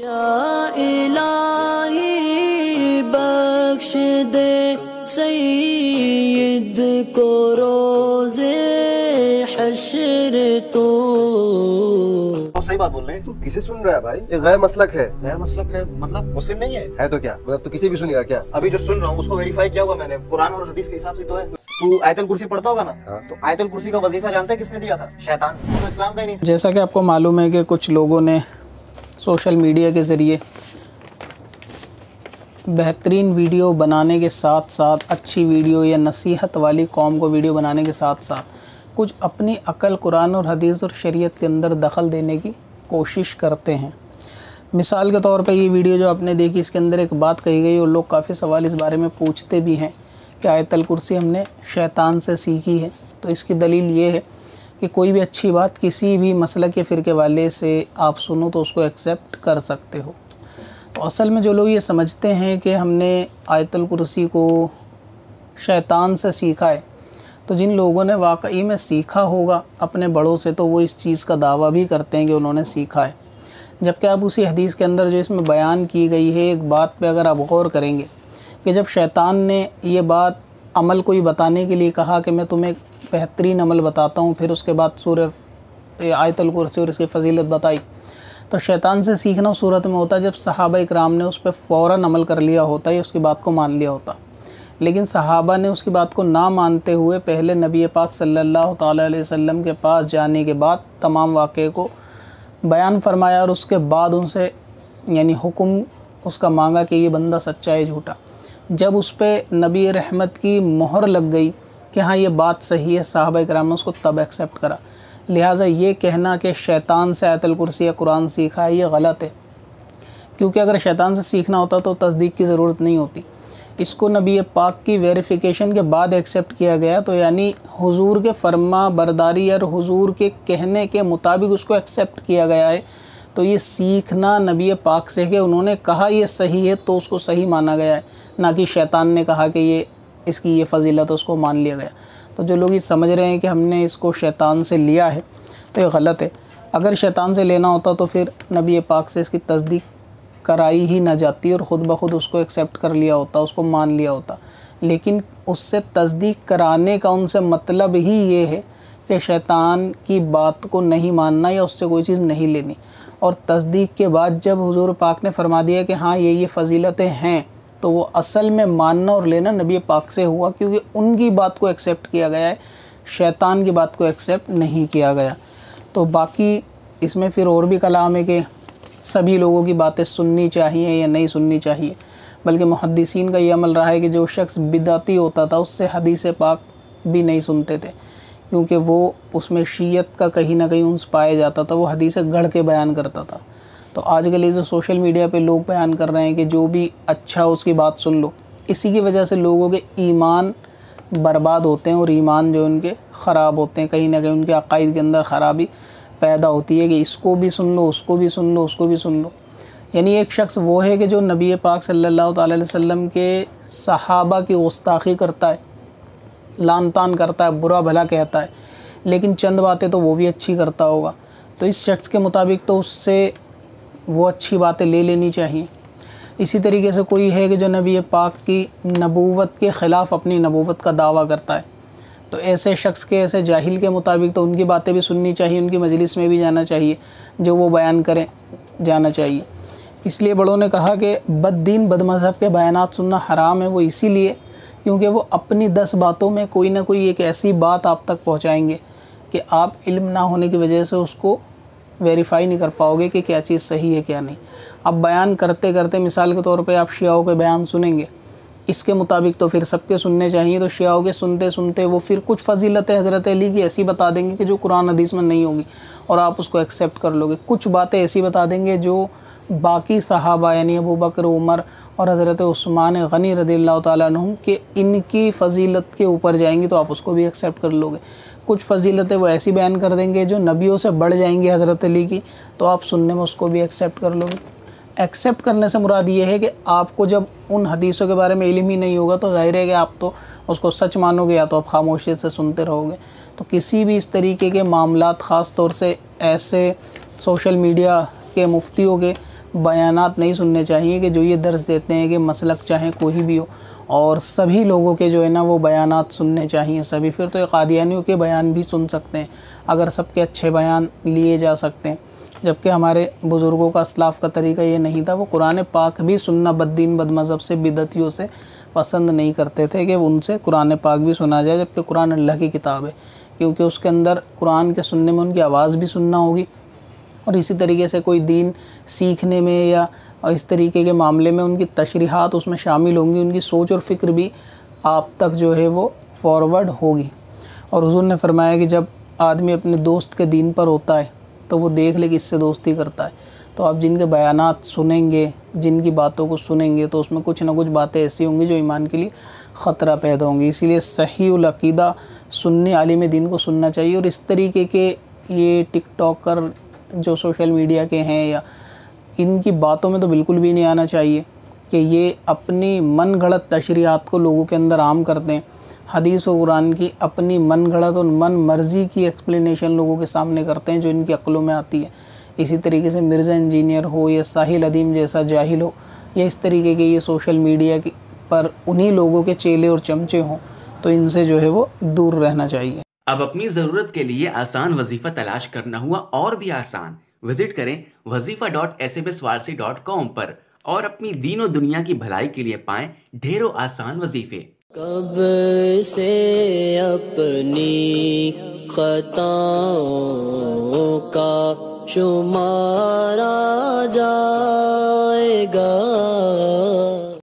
या इलाही बख्श दे सईद को रोज़े हश्र तो। सही बात बोल रहे हैं। तू किसे सुन रहा है भाई? ये गैर मसलक है। गैर मसलक है मतलब मुस्लिम नहीं है तो क्या मतलब? तू किसी भी सुनेगा क्या? अभी जो सुन रहा हूँ उसको वेरीफाई किया हुआ मैंने, कुरान और हदीस के हिसाब से तो है। तू आयतल कुर्सी पढ़ता होगा ना? हाँ। तो आयतल कुर्सी का वजीफा जानते हैं किसने दिया था? शैतान। तो इस्लाम का ही नहीं था। जैसा कि आपको मालूम है कि कुछ लोगों ने सोशल मीडिया के ज़रिए बेहतरीन वीडियो बनाने के साथ साथ अच्छी वीडियो या नसीहत वाली कौम को वीडियो बनाने के साथ साथ कुछ अपनी अकल कुरान और हदीस और शरीयत के अंदर दखल देने की कोशिश करते हैं। मिसाल के तौर पे ये वीडियो जो आपने देखी, इसके अंदर एक बात कही गई और लोग काफ़ी सवाल इस बारे में पूछते भी हैं कि आयतल कुर्सी हमने शैतान से सीखी है। तो इसकी दलील ये है कि कोई भी अच्छी बात किसी भी मसलक के फ़िरके वाले से आप सुनो तो उसको एक्सेप्ट कर सकते हो। तो असल में जो लोग ये समझते हैं कि हमने आयतल कुर्सी को शैतान से सीखा है, तो जिन लोगों ने वाकई में सीखा होगा अपने बड़ों से, तो वो इस चीज़ का दावा भी करते हैं कि उन्होंने सीखा है। जबकि आप उसी हदीस के अंदर जो इसमें बयान की गई है, एक बात पे अगर आप गौर करेंगे कि जब शैतान ने ये बात अमल को ही बताने के लिए कहा कि मैं तुम्हें बेहतरीन अमल बताता हूँ, फिर उसके बाद सूरह आयतल कुर्सी और इसकी फ़जीलत बताई, तो शैतान से सीखना उस सूरत में होता जब सहाबा इकराम ने उस पर फ़ौरन अमल कर लिया होता या उसकी बात को मान लिया होता। लेकिन सहाबा ने उसकी बात को ना मानते हुए पहले नबी पाक सल्लल्लाहु ताला अलैहि वसल्लम के पास जाने के बाद तमाम वाक़े को बयान फरमाया और उसके बाद उनसे यानी हुक्म उसका मांगा कि ये बंदा सच्चा है झूठा। जब उस पर नबी रहमत की मोहर लग गई कि हाँ ये बात सही है, सहाबा इकराम ने उसको तब एक्सेप्ट करा। लिहाजा ये कहना कि शैतान से आयतल कुर्सी या कुरान सीखा है, ये गलत है, क्योंकि अगर शैतान से सीखना होता तो तस्दीक की ज़रूरत नहीं होती। इसको नबी पाक की वेरिफ़िकेशन के बाद एक्सेप्ट किया गया, तो यानी हुजूर के फरमा बरदारी और हुजूर के कहने के मुताबिक उसको एक्सेप्ट किया गया है। तो ये सीखना नबी पाक से कि उन्होंने कहा ये सही है तो उसको सही माना गया है, ना कि शैतान ने कहा कि ये इसकी ये फ़जीलत है उसको मान लिया गया। तो जो लोग ये समझ रहे हैं कि हमने इसको शैतान से लिया है, तो ये गलत है। अगर शैतान से लेना होता तो फिर नबी पाक से इसकी तस्दीक कराई ही ना जाती और ख़ुद ब खुद उसको एक्सेप्ट कर लिया होता, उसको मान लिया होता। लेकिन उससे तस्दीक कराने का उनसे मतलब ही ये है कि शैतान की बात को नहीं मानना या उससे कोई चीज़ नहीं लेनी। और तस्दीक के बाद जब हुजूर पाक ने फरमा दिया कि हाँ ये फ़जीलतें हैं, तो वो असल में मानना और लेना नबी पाक से हुआ, क्योंकि उनकी बात को एक्सेप्ट किया गया है, शैतान की बात को एक्सेप्ट नहीं किया गया। तो बाकी इसमें फिर और भी कलाम है कि सभी लोगों की बातें सुननी चाहिए या नहीं सुननी चाहिए, बल्कि मुहद्दिसीन का ये अमल रहा है कि जो शख्स बिदाती होता था उससे हदीस पाक भी नहीं सुनते थे, क्योंकि वो उसमें शीयत का कहीं ना कहीं उन्स पाया जाता था, वो हदीसें गढ़ के बयान करता था। तो आजकल ये जो सोशल मीडिया पे लोग बयान कर रहे हैं कि जो भी अच्छा उसकी बात सुन लो, इसी की वजह से लोगों के ईमान बर्बाद होते हैं और ईमान जो उनके ख़राब होते हैं, कहीं ना कहीं उनके अक़ाइद के अंदर ख़राबी पैदा होती है कि इसको भी सुन लो, उसको भी सुन लो, उसको भी सुन लो। यानी एक शख्स वो है कि जो नबी पाक सल्लल्लाहु अलैहि वसल्लम के सहाबा की गुस्ताखी करता है, लान तान करता है, बुरा भला कहता है, लेकिन चंद बातें तो वो भी अच्छी करता होगा, तो इस शख्स के मुताबिक तो उससे वो अच्छी बातें ले लेनी चाहिए। इसी तरीके से कोई है कि जो नबी पाक की नबूवत के ख़िलाफ़ अपनी नबूवत का दावा करता है, तो ऐसे शख्स के, ऐसे जाहिल के मुताबिक तो उनकी बातें भी सुननी चाहिए, उनकी मजलिस में भी जाना चाहिए, जो वो बयान करें जाना चाहिए। इसलिए बड़ों ने कहा कि बददीन बदमज़हब के बयानात सुनना हराम है। वो इसीलिए क्योंकि वो अपनी 10 बातों में कोई ना कोई एक ऐसी बात आप तक पहुंचाएंगे कि आप इल्म ना होने की वजह से उसको वेरीफाई नहीं कर पाओगे कि क्या चीज़ सही है क्या नहीं। अब बयान करते करते मिसाल के तौर पे आप शियाओं के बयान सुनेंगे, इसके मुताबिक तो फिर सबके सुनने चाहिए, तो शियाओं के सुनते सुनते वो फिर कुछ फ़जीलतें हज़रत अली की ऐसी बता देंगे कि जो कुरान हदीस में नहीं होगी और आप उसको एक्सेप्ट कर लोगे। कुछ बातें ऐसी बता देंगे जो बाकी सहाबा यानी अबू बकर, उमर और हज़रत उस्मान गनी रज़ियल्लाहु ताला अन्हुम के इनकी फ़जीलत के ऊपर जाएंगी, तो आप उसको भी एक्सेप्ट कर लोगे। कुछ फ़जीलतें वो ऐसी बयान कर देंगे जो नबियों से बढ़ जाएंगी हज़रत अली की, तो आप सुनने में उसको भी एक्सेप्ट कर लोगे। एक्सेप्ट करने से मुराद ये है कि आपको जब उन हदीसों के बारे में इल्म ही नहीं होगा तो जाहिर है कि आप तो उसको सच मानोगे या तो आप खामोशी से सुनते रहोगे। तो किसी भी इस तरीके के मामलात, ख़ास तौर से ऐसे सोशल मीडिया के मुफ्तियों के बयानात नहीं सुनने चाहिए कि जो ये दर्स देते हैं कि मसलक चाहे कोई भी हो, और सभी लोगों के जो है ना वो बयानात सुनने चाहिए सभी। फिर तो ये कादियानियों के बयान भी सुन सकते हैं अगर सबके अच्छे बयान लिए जा सकते हैं, जबकि हमारे बुज़ुर्गों का असलाफ़ का तरीका ये नहीं था। वो कुरान पाक भी सुनना बद्दीन बदमज़हब से बिदतियों से पसंद नहीं करते थे कि उनसे कुरान पाक भी सुना जाए, जबकि कुरान अल्लाह की किताब है, क्योंकि उसके अंदर कुरान के सुनने में उनकी आवाज़ भी सुनना होगी, और इसी तरीके से कोई दीन सीखने में या इस तरीके के मामले में उनकी तशरीहात उसमें शामिल होंगी, उनकी सोच और फ़िक्र भी आप तक जो है वो फॉरवर्ड होगी। और हुज़ूर ने फरमाया कि जब आदमी अपने दोस्त के दीन पर होता है तो वो देख ले कि इससे दोस्ती करता है। तो आप जिनके बयानात सुनेंगे, जिनकी बातों को सुनेंगे, तो उसमें कुछ ना कुछ बातें ऐसी होंगी जो ईमान के लिए ख़तरा पैदा होंगी। इसीलिए सहीउल अक़ीदा सुन्नी आलिम दीन को सुनना चाहिए। और इस तरीके के ये टिकटॉकर जो सोशल मीडिया के हैं या इनकी बातों में तो बिल्कुल भी नहीं आना चाहिए कि ये अपनी मन गढ़ंत तशरीहात को लोगों के अंदर आम करते हैं। हदीस और कुरान की अपनी मन गढ़ंत और मन मर्ज़ी की एक्सप्लेनेशन लोगों के सामने करते हैं जो इनकी अक्लों में आती है। इसी तरीके से मिर्ज़ा इंजीनियर हो या साहिल अदीम जैसा जाहिल हो या इस तरीके के ये सोशल मीडिया पर उन्हीं लोगों के चेले और चमचे हों, तो इनसे जो है वो दूर रहना चाहिए। अब अपनी ज़रूरत के लिए आसान वजीफ़ा तलाश करना हुआ और भी आसान। विजिट करें wazifa.sbswarsi.com पर और अपनी दीन और दुनिया की भलाई के लिए पाएं ढेरों आसान वजीफे। कब से अपनी खताओं का शुमारा जाएगा।